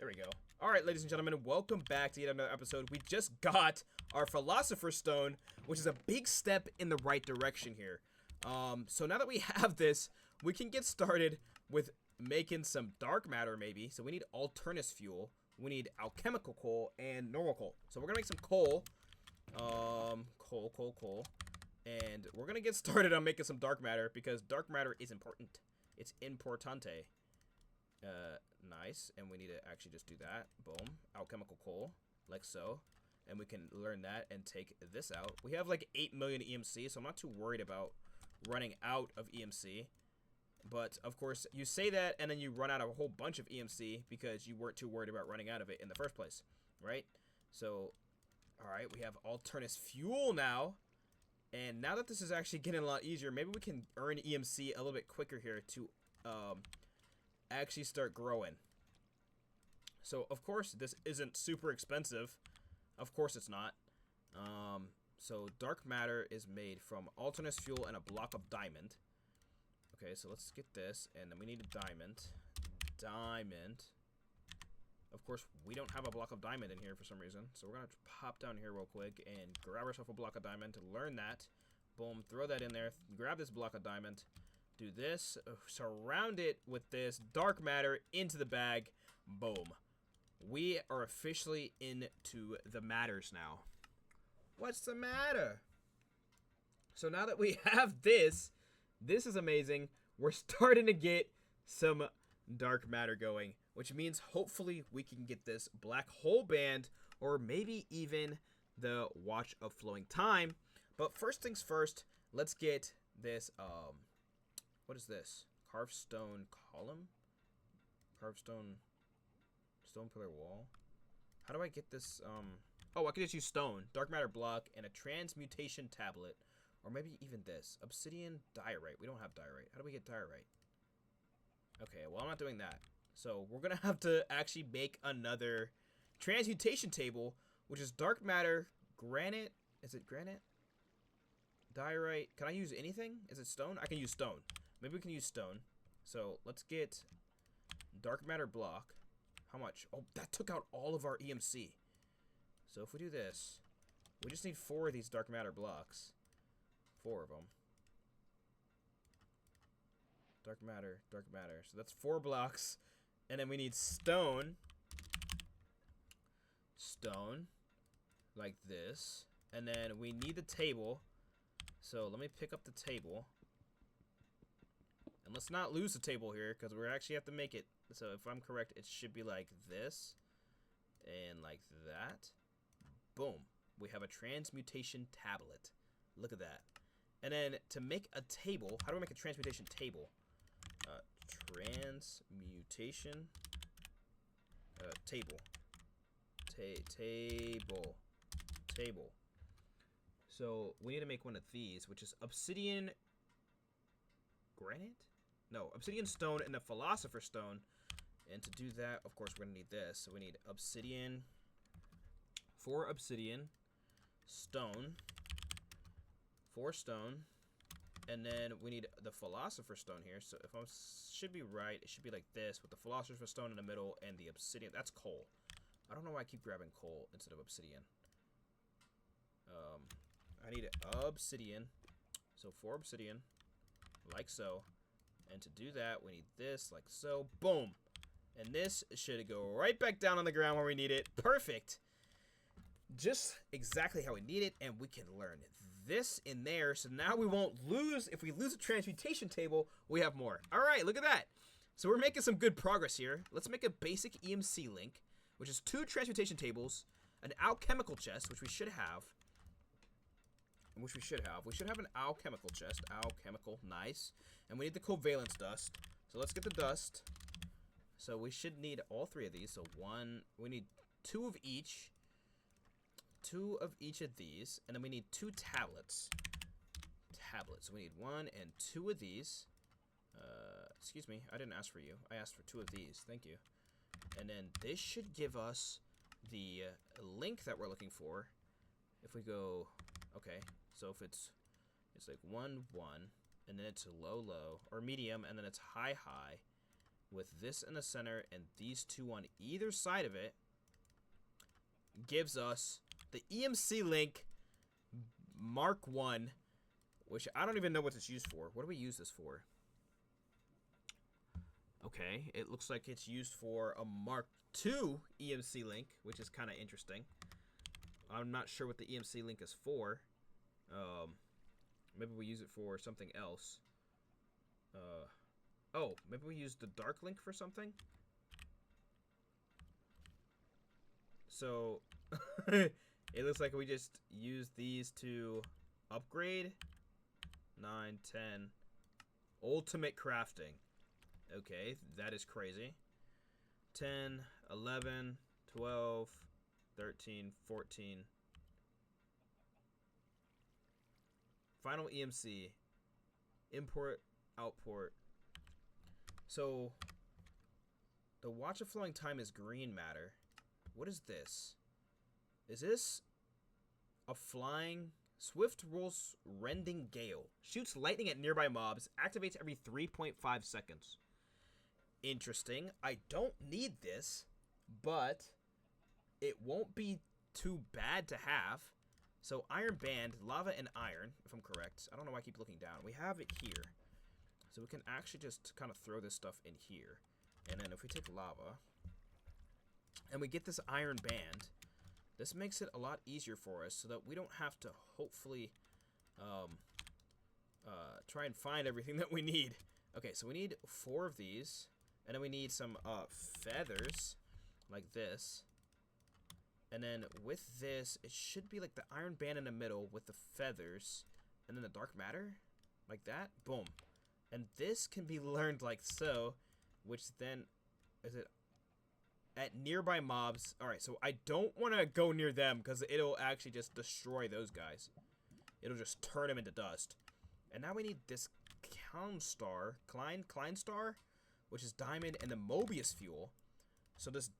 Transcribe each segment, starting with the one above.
There we go. Alright, ladies and gentlemen, welcome back to yet another episode. We just got our Philosopher's Stone, which is a big step in the right direction here. So now that we have this, we can get started with making some dark matter, maybe. So we need Alternus fuel, we need alchemical coal, and normal coal. So we're gonna make some coal. Coal. And we're gonna get started on making some dark matter, because dark matter is important. It's importante. Nice, and we need to actually just do that. Boom, alchemical coal, like so, and we can learn that and take this out. We have like 8 million EMC, so I'm not too worried about running out of EMC. But of course, you say that, and then you run out of a whole bunch of EMC because you weren't too worried about running out of it in the first place, right? So, all right, we have Alternus fuel now, and now that this is actually getting a lot easier, maybe we can earn EMC a little bit quicker here to actually start growing. So of course this isn't super expensive. Of course it's not. So dark matter is made from Alternus fuel and a block of diamond. Okay, so let's get this, and then we need a diamond. Of course we don't have a block of diamond in here for some reason, so we're gonna pop down here real quick and grab ourselves a block of diamond to learn that. Boom, throw that in there, grab this block of diamond. Do this, surround it with this dark matter into the bag. Boom. We are officially into the matters now. What's the matter? So now that we have this is amazing. We're starting to get some dark matter going, which means hopefully we can get this black hole band, or maybe even the Watch of Flowing Time. But first things first, let's get this, what is this? Carved stone column? Carved stone pillar wall? How do I get this, oh, I could just use stone, dark matter block, and a transmutation tablet. Or maybe even this. Obsidian diorite. We don't have diorite. How do we get diorite? Okay, well, I'm not doing that. So we're gonna have to actually make another transmutation table, which is dark matter, granite. Is it granite? Diorite. Can I use anything? Is it stone? I can use stone. Maybe we can use stone. So let's get dark matter block. How much? Oh, that took out all of our EMC. So if we do this, we just need 4 of these dark matter blocks. 4 of them. Dark matter. So that's 4 blocks. And then we need stone. Stone. Like this. And then we need the table. So let me pick up the table. And let's not lose the table here, because we actually have to make it. So if I'm correct, it should be like this. And like that. Boom. We have a transmutation tablet. Look at that. And then to make a table, how do we make a transmutation table? Transmutation table. Table. So we need to make one of these, which is obsidian granite? No, obsidian stone and the Philosopher's Stone. And to do that, of course, we're gonna need this. So we need obsidian, 4 obsidian, stone, 4 stone, and then we need the Philosopher's Stone here. So if I should be right, it should be like this, with the Philosopher's Stone in the middle and the obsidian. That's coal. I don't know why I keep grabbing coal instead of obsidian. I need obsidian. So 4 obsidian, like so. And to do that, we need this, like so. Boom. And this should go right back down on the ground where we need it. Perfect. Just exactly how we need it, and we can learn this in there, so now we won't lose. If we lose a transmutation table, we have more. All right, look at that. So we're making some good progress here. Let's make a basic EMC link, which is 2 transmutation tables, an alchemical chest, which we should have. We should have an alchemical chest. Alchemical, nice. And we need the covalence dust. So let's get the dust. So we should need all 3 of these. So we need 2 of each. 2 of each of these. And then we need 2 tablets. So we need 1 and 2 of these. Excuse me, I didn't ask for you. I asked for 2 of these. Thank you. And then this should give us the link that we're looking for. If we go, okay, so if it's like 1, 1, and then it's low, low, or medium, and then it's high, high, with this in the center and these two on either side of it gives us the EMC Link Mark 1, which I don't even know what it's used for. What do we use this for? Okay, it looks like it's used for a Mark II EMC Link, which is kind of interesting. I'm not sure what the EMC Link is for. Maybe we use it for something else. Oh, maybe we use the Dark Link for something? So, it looks like we just use these to upgrade. 9, 10. Ultimate crafting. Okay, that is crazy. 10, 11, 12, 13, 14. Final EMC. Import, output. So, the Watch of Flowing Time is green matter. What is this? Is this a flying swift rolls rending gale? Shoots lightning at nearby mobs. Activates every 3.5 seconds. Interesting. I don't need this, but it won't be too bad to have. So Iron Band, Lava and Iron, if I'm correct. I don't know why I keep looking down. We have it here. So we can actually just kind of throw this stuff in here. And then if we take Lava and we get this Iron Band, this makes it a lot easier for us so that we don't have to hopefully try and find everything that we need. Okay, so we need 4 of these. And then we need some feathers like this. And then with this, it should be like the Iron Band in the middle with the feathers. And then the Dark Matter. Like that. Boom. And this can be learned like so. Which then, is it at nearby mobs? Alright, so I don't want to go near them because it'll actually just destroy those guys. It'll just turn them into dust. And now we need this Klein Star, which is diamond and the Mobius fuel. So this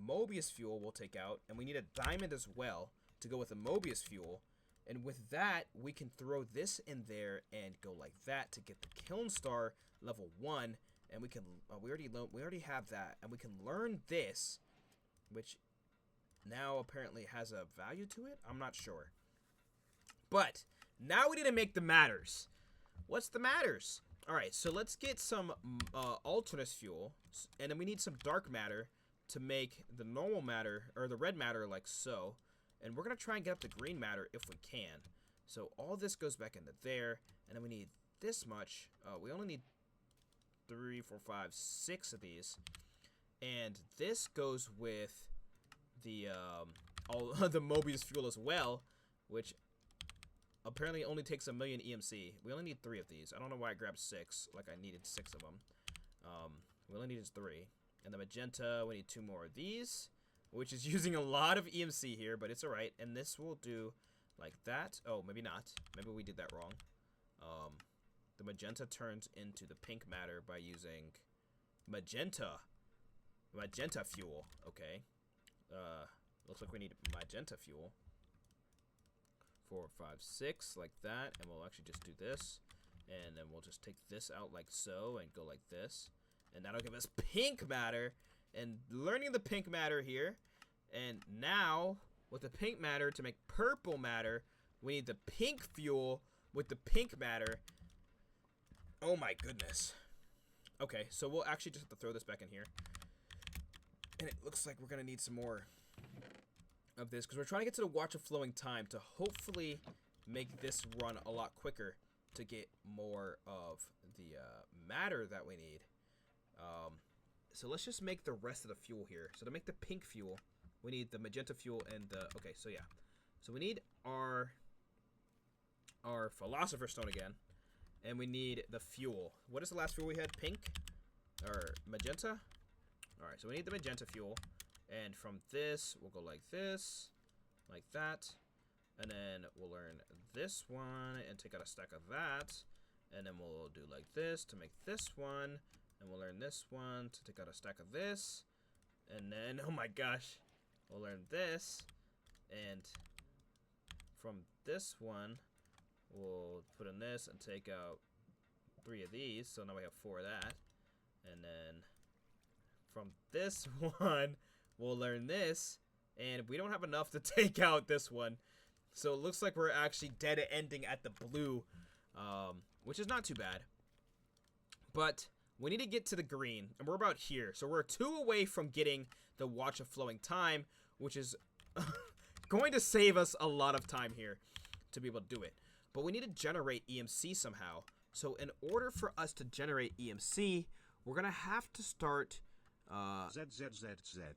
Mobius fuel we'll take out, and we need a diamond as well to go with the Mobius fuel. And with that, we can throw this in there and go like that to get the Kiln Star level 1. And we can we already have that, and we can learn this, which now apparently has a value to it. I'm not sure. But now we need to make the matters. What's the matters? All right, so let's get some Alternus fuel, and then we need some dark matter to make the normal matter, or the red matter like so. And we're going to try and get up to green matter if we can. So all this goes back into there, and then we need this much. We only need 3, 4, 5, 6 of these. And this goes with the all the Mobius fuel as well, which apparently only takes 1 million EMC. We only need 3 of these. I don't know why I grabbed 6, like I needed 6 of them. We only needed 3. And the magenta, we need 2 more of these, which is using a lot of EMC here, but it's alright. And this will do like that. Oh, maybe not. Maybe we did that wrong. The magenta turns into the pink matter by using magenta fuel. Okay. Looks like we need magenta fuel. 4, 5, 6, like that, and we'll actually just do this, and then we'll just take this out like so, and go like this, and that'll give us pink matter, and learning the pink matter here, and now, with the pink matter to make purple matter, we need the pink fuel with the pink matter. Oh my goodness. Okay, so we'll actually just have to throw this back in here, and it looks like we're gonna need some more of this, because we're trying to get to the Watch of Flowing Time to hopefully make this run a lot quicker to get more of the matter that we need. So let's just make the rest of the fuel here. So to make the pink fuel, we need the magenta fuel and the... Okay, so yeah. So we need our Philosopher's Stone again, and we need the fuel. What is the last fuel we had? Pink? Or magenta? Alright, so we need the magenta fuel. And from this, we'll go like this, like that, and then we'll learn this one and take out a stack of that, and then we'll do like this to make this one, and we'll learn this one to take out a stack of this, and then, oh my gosh, we'll learn this, and from this one, we'll put in this and take out 3 of these, so now we have 4 of that, and then from this one, we'll learn this, and we don't have enough to take out this one. So it looks like we're actually dead ending at the blue, which is not too bad. But we need to get to the green, and we're about here. So we're 2 away from getting the Watch of Flowing Time, which is going to save us a lot of time here to be able to do it. But we need to generate EMC somehow. So in order for us to generate EMC, we're going to have to start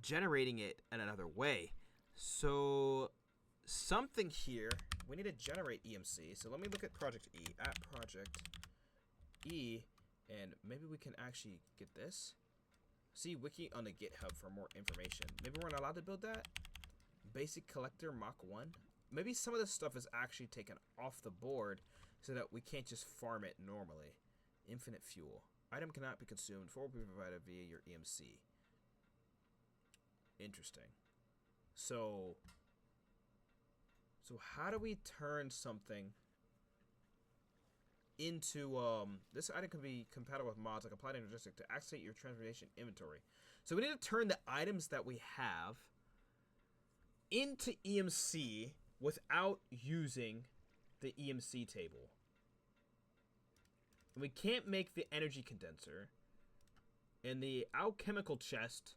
generating it in another way. So something here, we need to generate EMC. So let me look at Project E. At Project E, and maybe we can actually get this. See Wiki on the GitHub for more information. Maybe we're not allowed to build that. Basic Collector Mach 1. Maybe some of this stuff is actually taken off the board so that we can't just farm it normally. Infinite fuel. Item cannot be consumed. Fuel will be provided via your EMC. Interesting. So how do we turn something into, this item can be compatible with mods like Applied Energistic to activate your transportation inventory. So we need to turn the items that we have into EMC without using the EMC table. And we can't make the energy condenser, and the alchemical chest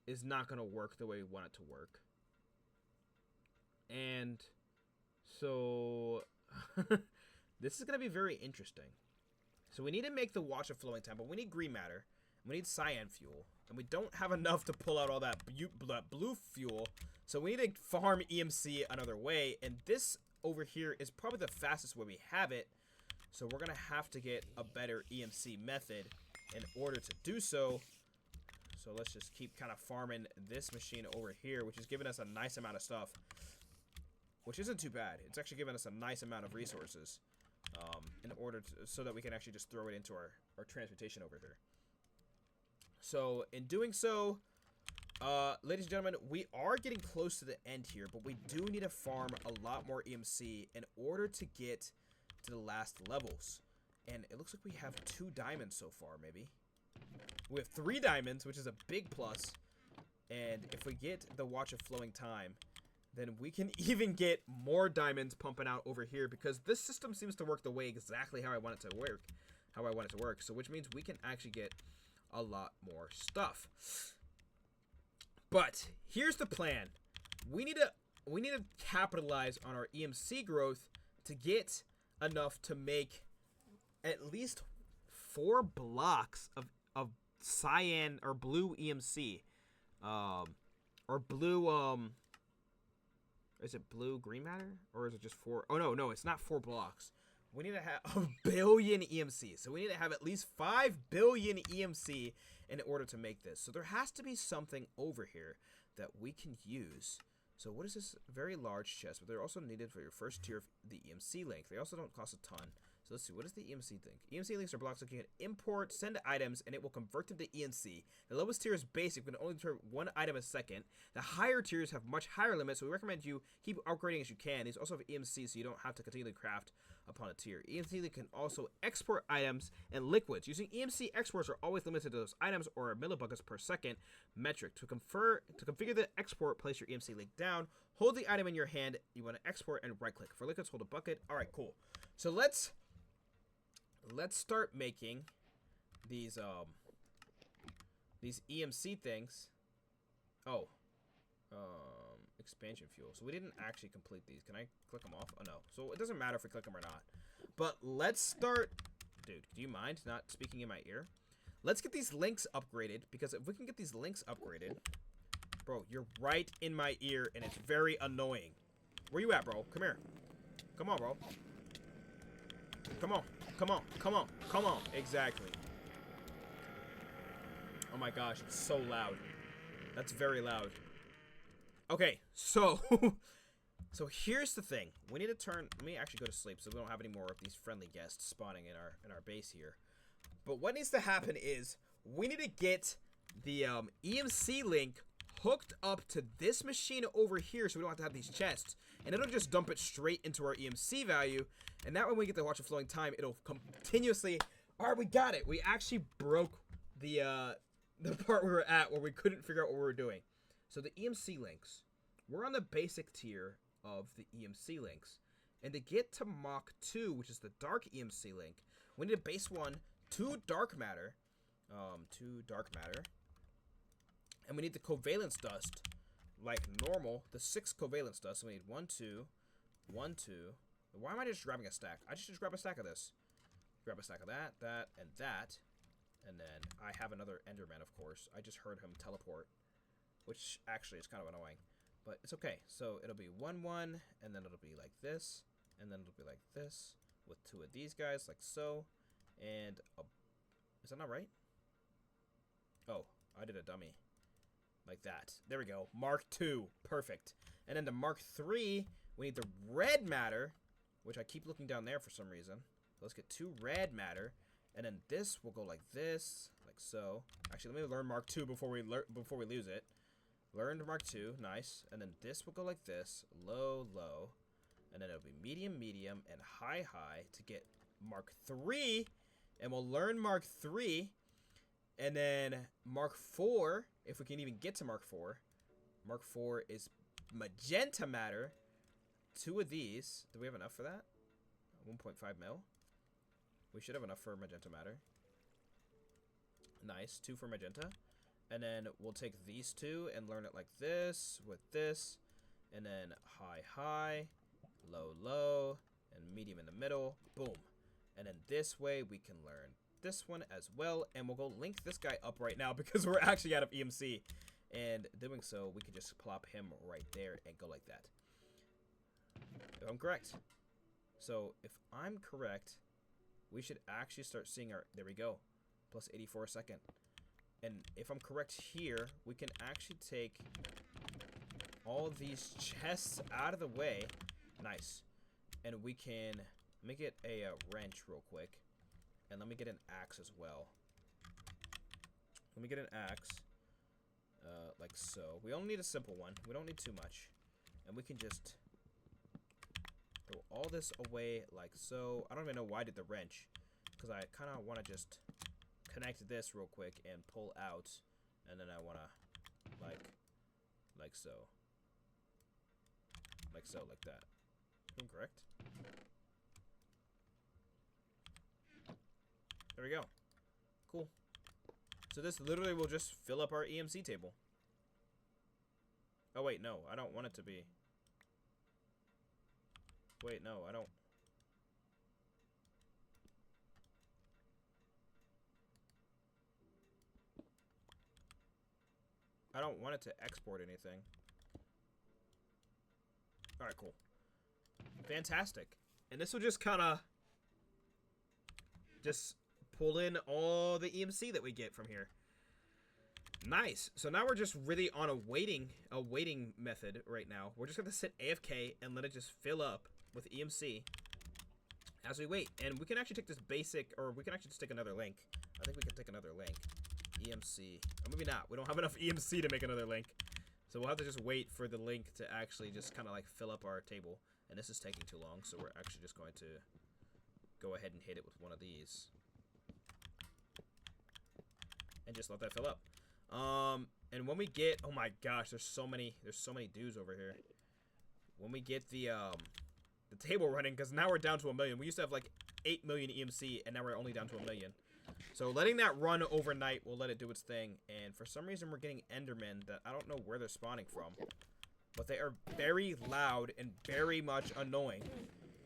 is not going to work the way we want it to work. And so this is going to be very interesting. So we need to make the Watch of Flowing Time, but we need green matter, and we need cyan fuel, and we don't have enough to pull out all that blue fuel. So we need to farm EMC another way, and this over here is probably the fastest way we have it. So we're going to have to get a better EMC method in order to do so. So let's just keep kind of farming this machine over here, which is giving us a nice amount of stuff. Which isn't too bad. It's actually giving us a nice amount of resources in order to, so that we can actually just throw it into our transportation over here. So in doing so, ladies and gentlemen, we are getting close to the end here, but we do need to farm a lot more EMC in order to get to the last levels. And it looks like we have 2 diamonds so far, maybe. We have 3 diamonds, which is a big plus. And if we get the Watch of Flowing Time, then we can even get more diamonds pumping out over here, because this system seems to work the way exactly how I want it to work. So which means we can actually get a lot more stuff. But here's the plan. We need to capitalize on our EMC growth to get enough to make at least 4 blocks of cyan or blue EMC, or blue is it blue green matter, or is it just 4? Oh no, it's not 4 blocks. We need to have 1 billion EMC. So we need to have at least 5 billion EMC in order to make this. So there has to be something over here that we can use. So what is this? Very large chest, but they're also needed for your first tier of the EMC link. They also don't cost a ton. So let's see, what is the EMC thing? EMC links are blocks that you can import, send items, and it will convert them to EMC. The lowest tier is basic, we can only turn 1 item a second. The higher tiers have much higher limits, so we recommend you keep upgrading as you can. These also have EMC, so you don't have to continually craft upon a tier. EMC link can also export items and liquids. Using EMC exports are always limited to those items or millibuckets per second metric. To configure the export, place your EMC link down, hold the item in your hand you want to export, and right click. For liquids, hold a bucket. Alright, cool. So let's start making these EMC things. Oh, expansion fuel. So we didn't actually complete these. Can I click them off? Oh no. So it doesn't matter if we click them or not. But let's start. Dude, do you mind not speaking in my ear? Let's get these links upgraded, because if we can get these links upgraded, bro, you're right in my ear and it's very annoying. Where you at, bro? Come here. Come on, bro. Come on. Come on, come on, come on. Exactly. Oh my gosh, it's so loud. That's very loud. Okay, so so here's the thing. We need to turn, let me actually go to sleep so we don't have any more of these friendly guests spawning in our base here. But what needs to happen is we need to get the EMC link hooked up to this machine over here, so we don't have to have these chests, and it'll just dump it straight into our EMC value, and that when we get the Watch of Flowing Time, it'll continuously. All right, we got it. We actually broke the the part we were at where we couldn't figure out what we were doing. So the EMC links, we're on the basic tier of the EMC links. And to get to Mach 2, which is the dark EMC link, we need a base 1, 2 dark matter, and we need the covalence dust, like normal, the 6 covalence dust. So we need 1, 2, 1, 2. Why am I just grabbing a stack? I just grab a stack of this. Grab a stack of that, that, and that. And then I have another Enderman, of course. I just heard him teleport, which actually is kind of annoying. But it's okay. So it'll be 1, 1, and then it'll be like this. And then it'll be like this with 2 of these guys, like so. And is that not right? Oh, I did a dummy. Like that. There we go. Mark 2. Perfect. And then the Mark 3, we need the red matter, which I keep looking down there for some reason. Let's get 2 red matter. And then this will go like this, like so. Actually, let me learn Mark 2 before we lose it. Learned Mark 2. Nice. And then this will go like this. Low, low. And then it'll be medium, medium, and high, high to get Mark 3. And we'll learn Mark 3. And then Mark 4, if we can even get to Mark 4. Mark 4 is magenta matter. 2 of these. Do we have enough for that? 1.5 mil. We should have enough for magenta matter. Nice. 2 for magenta. And then we'll take these 2 and learn it like this with this. And then high, high. Low, low, and medium in the middle. Boom. And then this way we can learn this one as well. And we'll go link this guy up right now because we're actually out of EMC. And doing so, we can just plop him right there and go like that. If I'm correct. So if I'm correct, we should actually start seeing our... There we go. Plus 84 a second. And if I'm correct here, we can actually take all these chests out of the way. Nice. And we can make it a wrench real quick. And let me get an axe as well. Let me get an axe. Like so. We only need a simple one. We don't need too much. And we can just throw all this away like so. I don't even know why I did the wrench. Because I kind of want to just connect this real quick and pull out. And then I want to like so. Like so, like that. Incorrect. There we go. Cool. So this literally will just fill up our EMC table. Oh wait, no, I don't want it to be. Wait, no, I don't. I don't want it to export anything. Alright, cool. Fantastic. And this will just kind of just pull in all the EMC that we get from here. Nice. So now we're just really on a waiting method right now. We're just going to sit AFK and let it just fill up with EMC as we wait. And we can actually take this basic, or we can actually just take another link. I think we can take another link. EMC. Or maybe not. We don't have enough EMC to make another link. So we'll have to just wait for the link to actually just kind of like fill up our table. And this is taking too long, so we're actually just going to go ahead and hit it with one of these. And just let that fill up. And when we get, oh my gosh, there's so many dudes over here. When we get the table running, because now we're down to 1 million. We used to have like 8 million EMC, and now we're only down to 1 million. So letting that run overnight will let it do its thing. And for some reason, we're getting Endermen that I don't know where they're spawning from. But they are very loud and very much annoying.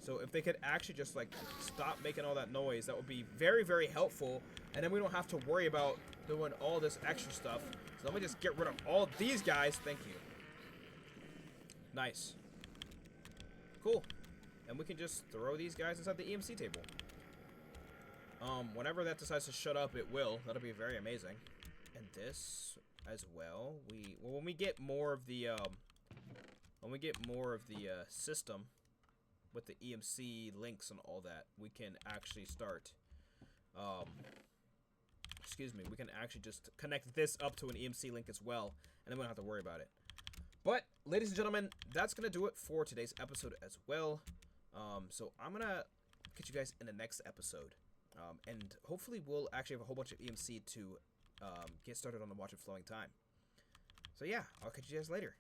So if they could actually just like stop making all that noise, that would be very, very helpful. And then we don't have to worry about doing all this extra stuff. So let me just get rid of all these guys. Thank you. Nice. Cool. And we can just throw these guys inside the EMC table. Whenever that decides to shut up, it will. That'll be very amazing. And this as well. When we get more of the system with the EMC links and all that, we can actually start we can actually just connect this up to an EMC link as well, and then we don't have to worry about it. But ladies and gentlemen, that's gonna do it for today's episode as well. So I'm gonna catch you guys in the next episode, and hopefully we'll actually have a whole bunch of EMC to get started on the Watch of Flowing Time. So yeah, I'll catch you guys later.